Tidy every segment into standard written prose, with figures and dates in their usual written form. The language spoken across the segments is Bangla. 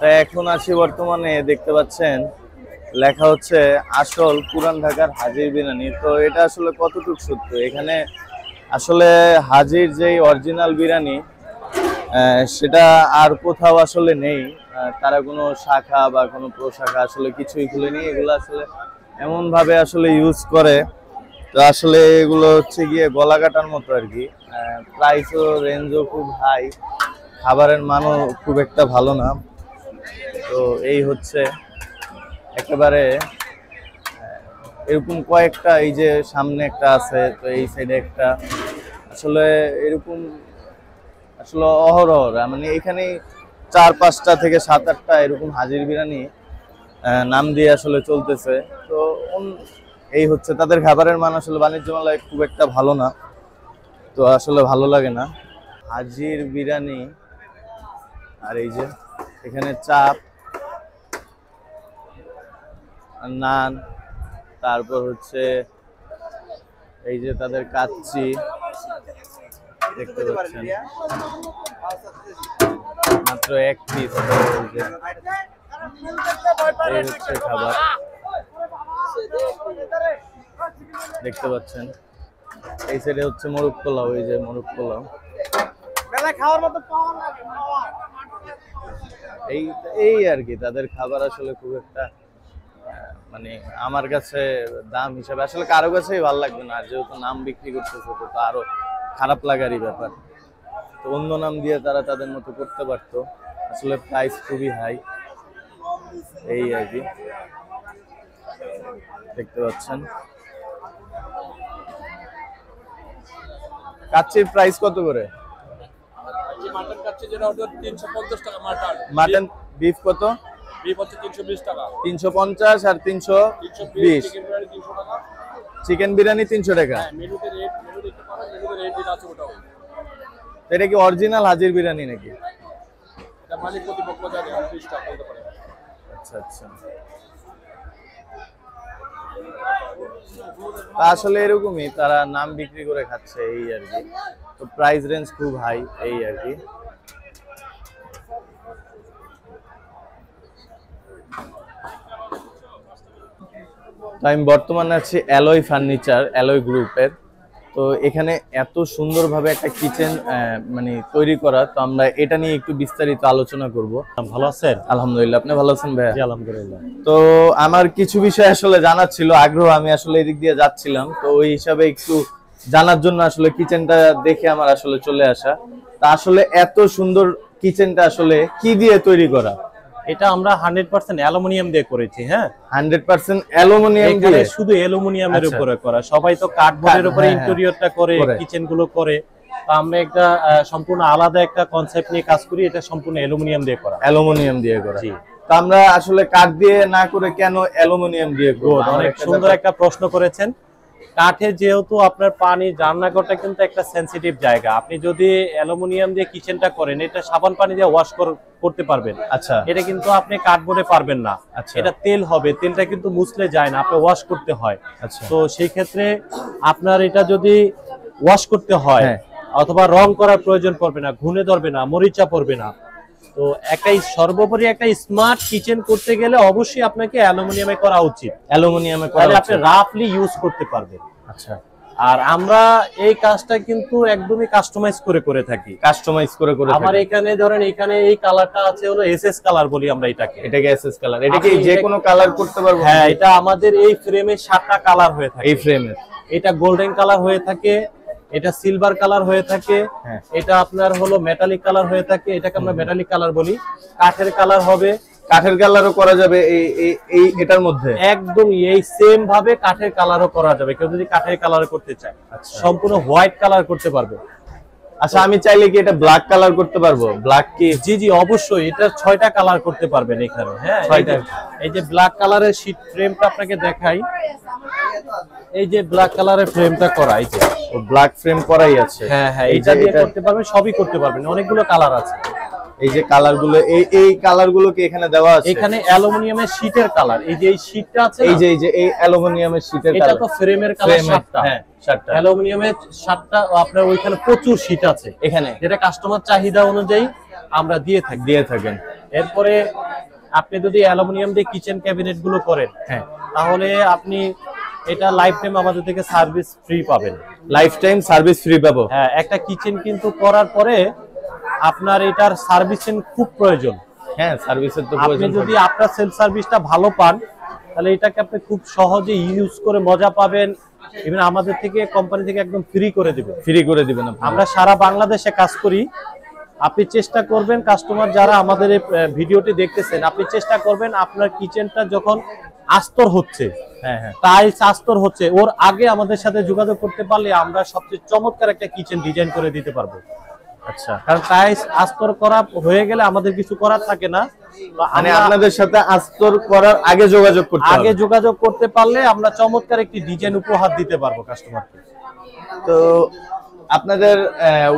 তো এখন আসি বর্তমানে দেখতে পাচ্ছেন লেখা হচ্ছে আসল পুরান ঢাকার হাজির বিরিয়ানি। তো এটা আসলে কতটুকু সত্য? এখানে আসলে হাজির যেই অরিজিনাল বিরিয়ানি সেটা আর কোথাও আসলে নেই। তারা কোনো শাখা বা কোনো প্রশাখা আসলে কিছুই খুলেনি। এগুলো আসলে এমন ভাবে আসলে ইউজ করে, তো আসলে এগুলো হচ্ছে গিয়ে গলা কাটার মতো আর কি। প্রাইসও রেঞ্জও খুব হাই, খাবারের মানও খুব একটা ভালো না। তো এই হচ্ছে একেবারে এরকম কয়েকটা, এই যে সামনে একটা আছে, তো এই সাইডে একটা, আসলে এরকম আসলে অহরহ মানে এখানে 4-5টা থেকে 7-8টা এরকম হাজির বিরিয়ানি নাম দিয়ে আসলে চলতেছে। তো এই হচ্ছে তাদের খাবারের মান আসলে বাণিজ্য মেলায় খুব একটা ভালো না, তো আসলে ভালো লাগে না হাজির বিরিয়ানি। আর এই যে এখানে চাপ, নান, তারপর হচ্ছে এই যে তাদের কাচ্চি দেখতে পাচ্ছেন, মাত্র 1 পিস। এই হচ্ছে খাবার দেখতে পাচ্ছেন। এই সাইডে হচ্ছে মোরগ পোলাও, এই যে মোরগ পোলাও। এই আর কি তাদের খাবার আসলে খুব একটা মানে আমার কাছে দাম হিসাবে আসলে কারো কাছেই ভালো লাগবে না। আর যেহেতু নাম বিক্রি করতেছে তো আরো খারাপ লাগারই ব্যাপার। তো অন্য নাম দিয়ে তারা তাদের মতো করতে পারতো, আসলে প্রাইস খুবই হাই। এই আর কি দেখতে পাচ্ছেন। কাচ্চির প্রাইস কত করে? মাটন কাচ্চি যেটা ওটা 350 টাকা মাটন। মাটন বিফ কত? বিফ হচ্ছে 320 টাকা। 350 আর 320। চিকেন বিরিয়ানি 300 টাকা। হ্যাঁ, মেনুতে একটু পাবেন, মেনুতে রেট যেটা আছে ওটাও। এটা কি অরিজিনাল হাজির বিরিয়ানি নাকি? এটা মালিক প্রতিপক্ষ জানে 20 টাকা বলতে পারে। আচ্ছা আচ্ছা। তা আসলে এরকমই তারা নাম বিক্রি করে খাচ্ছে এই আর কি। তো প্রাইস রেঞ্জ খুব হাই এই আর কি। তো আমি বর্তমানে আছি অ্যালয় ফার্নিচার, অ্যালয় গ্রুপের। তো এখানে এত সুন্দরভাবে একটা কিচেন মানে তৈরি করা, তো আমরা এটা নিয়ে একটু বিস্তারিত আলোচনা করব। ভালো আছেন? আলহামদুলিল্লাহ, আপনি ভালো আছেন ভাইয়া? জি আলহামদুলিল্লাহ। তো আমার কিছু বিষয় আসলে জানার ছিল, আগ্রহ, আমি আসলে এদিক দিয়ে যাচ্ছিলাম, তো ওই হিসাবে একটু জানার জন্য আসলে কিচেনটা দেখে আমার আসলে চলে আসা। তা আসলে এত সুন্দর কিচেনটা আসলে কি দিয়ে তৈরি করা? এটা আমরা 100% অ্যালুমিনিয়াম দিয়ে করেছি। হ্যাঁ, 100% অ্যালুমিনিয়াম দিয়ে? শুধু অ্যালুমিনিয়ামের উপরে করা। সবাই তো কার্ডবোর্ডের উপরে ইন্টেরিয়রটা করে, কিচেন গুলো করে। তো আমরা একটা সম্পূর্ণ আলাদা একটা কনসেপ্ট নিয়ে কাজ করি। এটা সম্পূর্ণ অ্যালুমিনিয়াম দিয়ে করা। অ্যালুমিনিয়াম দিয়ে করা। জি। তো আমরা আসলে কাঠ দিয়ে না করে কেন অ্যালুমিনিয়াম দিয়ে করব? অনেক সুন্দর একটা প্রশ্ন করেছেন। কাঠে যেহেতু আপনার পানি, রান্নাঘরটা কিন্তু একটা সেনসিটিভ জায়গা। আপনি যদি অ্যালুমিনিয়াম দিয়ে কিচেনটা করেন, এটা সাবান পানি দিয়ে ওয়াশ করতে পারবেন। আচ্ছা। এটা কিন্তু আপনি কাঠবোর্ডে পারবেন না। আচ্ছা। এটা তেল হবে, তেলটা কিন্তু মুছলে যায় না, আপনি ওয়াশ করতে হয়। আচ্ছা। তো সেই ক্ষেত্রে আপনার এটা যদি ওয়াশ করতে হয়, অথবা রং করার প্রয়োজন পড়বে না, ঘুনে ধরবে না, মরিচা পড়বে না। তো সর্বোপরি একটা স্মার্ট কিচেন করতে গেলে অবশ্যই আপনাকে অ্যালুমিনিয়ামে করা উচিত। অ্যালুমিনিয়ামে করা তাহলে আপনি রাফলি ইউজ করতে পারবেন। আচ্ছা। আর আমরা এই কাজটা কিন্তু একদমই কাস্টমাইজ করে থাকি। কাস্টমাইজ করে আমার এখানে ধরেন, এখানে এই কালারটা আছে হলো এসএস কালার বলি আমরা এটাকে। এটাকে এসএস কালার। এটা কি যে কোনো কালার করতে পারবো? হ্যাঁ, এটা আমাদের এই ফ্রেমে 7টা কালার হয়ে থাকে। এই ফ্রেমে এটা গোল্ডেন কালার হয়ে থাকে, এটা সিলভার কালার হয়ে থাকে, এটা আপনার হলো মেটালিক কালার হয়ে থাকে। এটাকে আমরা মেটালিক কালার বলি। কাঠের কালার হবে, কাঠের কালারও করা যাবে এই এটার মধ্যে? একদম এই সেম ভাবে কাঠের কালারও করা যাবে। কেউ যদি কাঠের কালার করতে চায়, সম্পূর্ণ হোয়াইট কালার করতে পারবে। আচ্ছা, আমি চাইলে কি এটা ব্ল্যাক কালার করতে পারবো? ব্ল্যাক কি? জি জি, অবশ্যই। এটা 6টা কালার করতে পারবেন এখানে। হ্যাঁ, 6টা। এই যে ব্ল্যাক কালারের শীট ফ্রেমটা আপনাকে দেখাই। এই যে ব্ল্যাক কালারের ফ্রেমটা করা, এই যে ও ব্ল্যাক ফ্রেম করাই আছে। হ্যাঁ হ্যাঁ, এটা দিয়ে করতে পারবেন, সবই করতে পারবেন। অনেকগুলো কালার আছে। এই যে কালারগুলো, এই কালারগুলো কি এখানে দেওয়া আছে? এখানে অ্যালুমিনিয়ামের শীটের কালার। এই যে এই শীটটা আছে, এই যে এই অ্যালুমিনিয়ামের শীটের কালার। এটা তো ফ্রেমের কালার 7টা। হ্যাঁ, 7টা অ্যালুমিনিয়ামের 7টা। আপনার ওইখানে প্রচুর শীট আছে এখানে, যেটা কাস্টমার চাহিদা অনুযায়ী আমরা দিয়ে থাকেন। এরপরে আপনি যদি অ্যালুমিনিয়াম দিয়ে কিচেন ক্যাবিনেট গুলো করেন, হ্যাঁ, তাহলে আপনি এটা লাইফ টাইম আমাদের থেকে সার্ভিস ফ্রি পাবেন। লাইফ টাইম সার্ভিস ফ্রি পাবো। হ্যাঁ, একটা কিচেন কিন্তু করার পরে আপনার এটার সার্ভিসিং খুব প্রয়োজন। হ্যাঁ, সার্ভিসের তো আপনি প্রয়োজন। যদি আপনার সেলফ সার্ভিসটা ভালো পান, তাহলে এটাকে আপনি খুব সহজে ইউজ করে মজা পাবেন। ইভেন আমাদের থেকে কোম্পানি থেকে একদম ফ্রি করে দিবেন। ফ্রি করে দিবেন আপনি? আমরা সারা বাংলাদেশে কাজ করি। আপনি চেষ্টা করবেন, কাস্টমার যারা আমাদের এই ভিডিওটি দেখতেছেন, আপনি চেষ্টা করবেন আপনার কিচেনটা যখন আস্তর হচ্ছে, হ্যাঁ হ্যাঁ, টাইলস আস্তর হচ্ছে, ওর আগে আমাদের সাথে যোগাযোগ করতে পারলে আমরা সবচেয়ে চমৎকার একটা কিচেন ডিজাইন করে দিতে পারবো। আচ্ছা, কারণ টাইলস আস্তর করা হয়ে গেলে আমাদের কিছু করার থাকে না। মানে আপনাদের সাথে আস্তর করার আগে যোগাযোগ করতে হবে। আগে যোগাযোগ করতে পারলে আমরা চমৎকার একটি ডিজাইন উপহার দিতে পারবো কাস্টমারকে। তো আপনাদের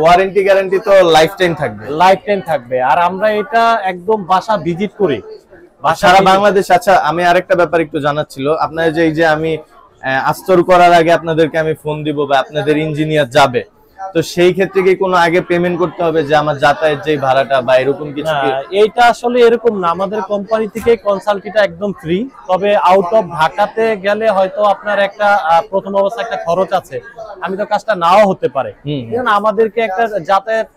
ওয়ারেন্টি গ্যারান্টি তো লাইফ টাইম থাকবে? লাইফ টাইম থাকবে। আর আমরা এটা একদম বাসা ভিজিট করি, সারা বাংলাদেশ। আচ্ছা, আমি আরেকটা ব্যাপার একটু জানার ছিল। আপনার যে এই যে আমি আস্তর করার আগে আপনাদেরকে আমি ফোন দিব বা আপনাদের ইঞ্জিনিয়ার যাবে, তো সেই ক্ষেত্রে কি কোনো আগে পেমেন্ট করতে হবে যে আমার যাতায়াত যে ভাড়াটা বা এরকম কিছু? এইটা আসলে এরকম না, আমাদের কোম্পানি থেকে কনসাল্টিংটা একদম ফ্রি। তবে আউট অফ ঢাকাতে গেলে হয়তো আপনার একটা প্রথম অবস্থা একটা খরচ আছে, আমি তো কাজটা নাও হতে পারে। আমাদেরকে একটা যাতায়াত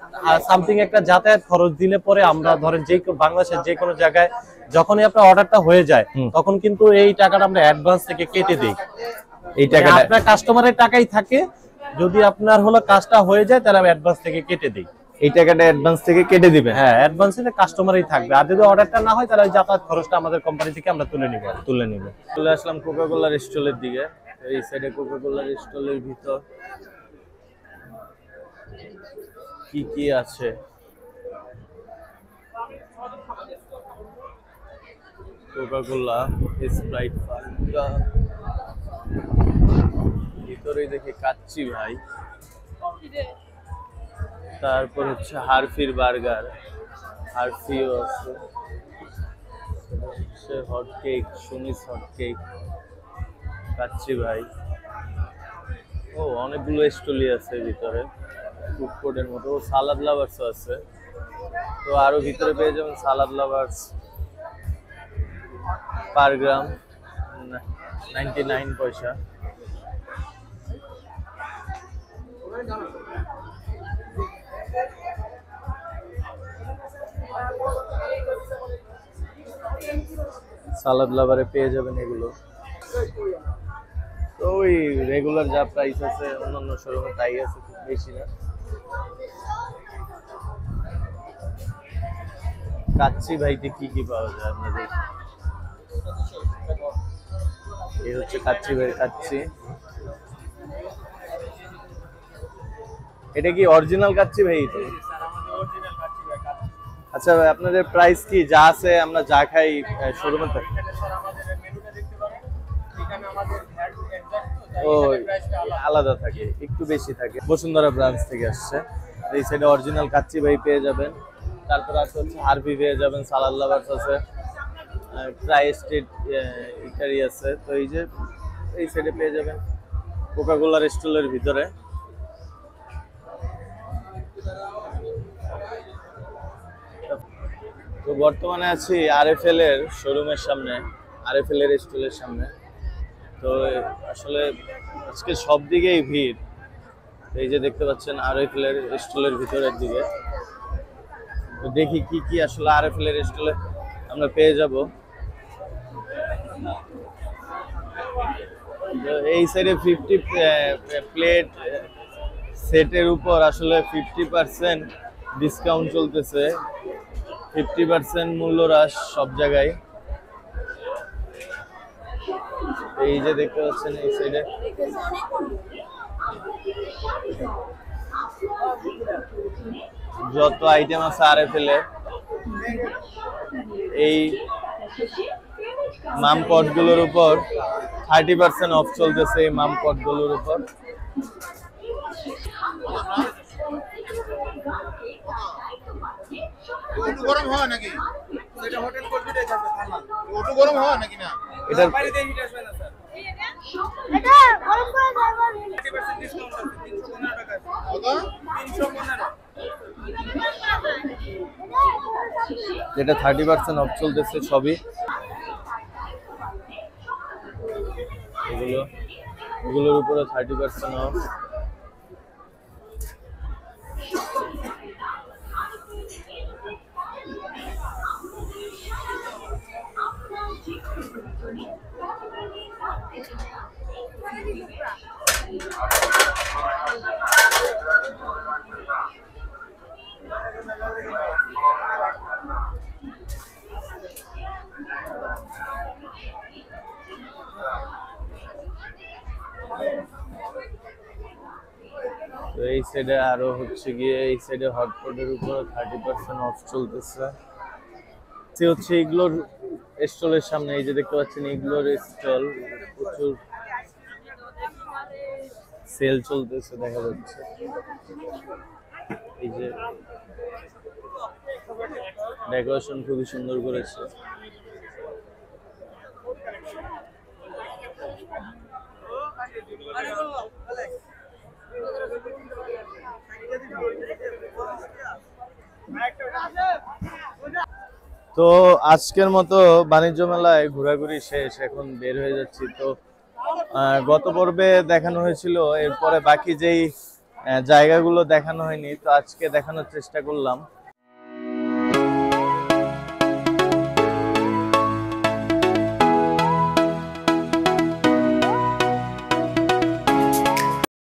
সামথিং একটা যাতায়াত খরচ দিলে পরে আমরা ধরেন যে বাংলাদেশের যে কোনো জায়গায় যখনই আপনার অর্ডারটা হয়ে যায়, তখন কিন্তু এই টাকাটা আমরা অ্যাডভান্স থেকে কেটে দেই। এই টাকাটা আপনার কাস্টমারের টাকাই থাকে। যদি আপনার হলো কাজটা হয়ে যায়, তাহলে আমি অ্যাডভান্স থেকে কেটে দিই। এই টাকাটা অ্যাডভান্স থেকে কেটে দিবেন? হ্যাঁ, অ্যাডভান্সে কাস্টমারই থাকবে। আর যদি অর্ডারটা না হয়, তাহলে ওই যাতায়াত খরচটা আমাদের কোম্পানি থেকে আমরা তুলে নিব। চলে আসলাম কোকাকোলার স্টলের দিকে। এই সাইডে কোকাকোলার স্টলের ভিতর কি কি আছে কোকাকোলা, স্প্রাইট, ফান্টা, ভিতরেই দেখি কাচ্চি ভাই, তারপর হচ্ছে হারফির বার্গার, হারফিও আছে, hot cake, Sumi's hot cake, kacchi ভাই। ও, অনেকগুলো স্টলই আছে ভিতরে, ফুড কোর্টের মতো। সালাদ লাভার্স আছে, তো আরো ভিতরে পেয়ে যাবেন সালাদ লাভার্স পার গ্রাম 99 পয়সা। সালাদ লাভারে পেয়ে যাবেন এগুলো। তো ওই রেগুলার যা প্রাইস আছে অন্যান্য শোরুমে তাই আছে, খুব বেশি না। কাচ্চি ভাইতে কি কি পাওয়া যায় আপনাদের? এই হচ্ছে কাচ্চি ভাই, কাচ্চি। এটা কি অরিজিনাল কাচ্চি ভাই? তো আচ্ছা ভাই, আপনাদের প্রাইস কি যা আছে আমরা যা খাই শোরুমে থাকে? ও, আলাদা থাকে, একটু বেশি থাকে। বসুন্ধরা ব্রাঞ্চ থেকে আসছে। এই সাইডে অরিজিনাল কাচ্চি ভাই পেয়ে যাবেন। তারপর আছে হচ্ছে হারভি পেয়ে যাবেন, সালাদ লাভার্স আছে, ট্রাই স্ট্রিট ইটারি আছে। তো এই যে এই সাইডে পেয়ে যাবেন কোকাকোলার স্টলের ভিতরে। তো বর্তমানে আছি আরএফএল এর শোরুমের সামনে, আরএফএল এর স্টলের সামনে। তো আসলে আজকে সব দিকেই ভিড়। এই যে দেখতে পাচ্ছেন আরএফএল এর স্টলের ভিতরের দিকে। তো দেখি কি কি আসলে আরএফএল এর স্টলে আমরা পেয়ে যাব। তো এই সাইডে 50 প্লেট সেটের উপর আসলে 50% ডিসকাউন্ট চলতেছে, 50% মূল্য হ্রাস সব জায়গায়। এই যে দেখতে পাচ্ছেন এই সাইডে যত আইটেম আছে আরএফএল এর, এই মাম পট গুলোর উপর 30% অফ চলতেছে। এই মাম পট গুলোর উপর গরম হয় নাকি? এটা হোটেল কোয়ালিটিতে থাকে ঠান্ডা। ওটা গরম হয় নাকি না? এটার বাইরে হিট আসবে না স্যার। এটা গরম করে দেব। 50% ডিসকাউন্ট আছে 315 টাকা। কত? 315। যেটা 30% অফ চলতেছে সবই। এগুলোর উপরে 30% অফ। তো এই সাইডে আরো হচ্ছে গিয়ে এই সাইডে হটপটের উপর 30% অফ চলতেছে। হচ্ছে এগুলোর স্টলের সামনে, এই যে দেখতে পাচ্ছেন এগুলোর স্টল, প্রচুর সেল চলতেছে দেখা যাচ্ছে। এই যে ডেকোরেশন খুবই সুন্দর করেছে। তো আজকের মতো বাণিজ্য মেলায় ঘোরাঘুরি শেষ, এখন বের হয়ে যাচ্ছি। তো গত পর্বে দেখানো হয়েছিল, এরপরে বাকি যেই জায়গাগুলো দেখানো হয়নি, তো আজকে দেখানোর চেষ্টা করলাম।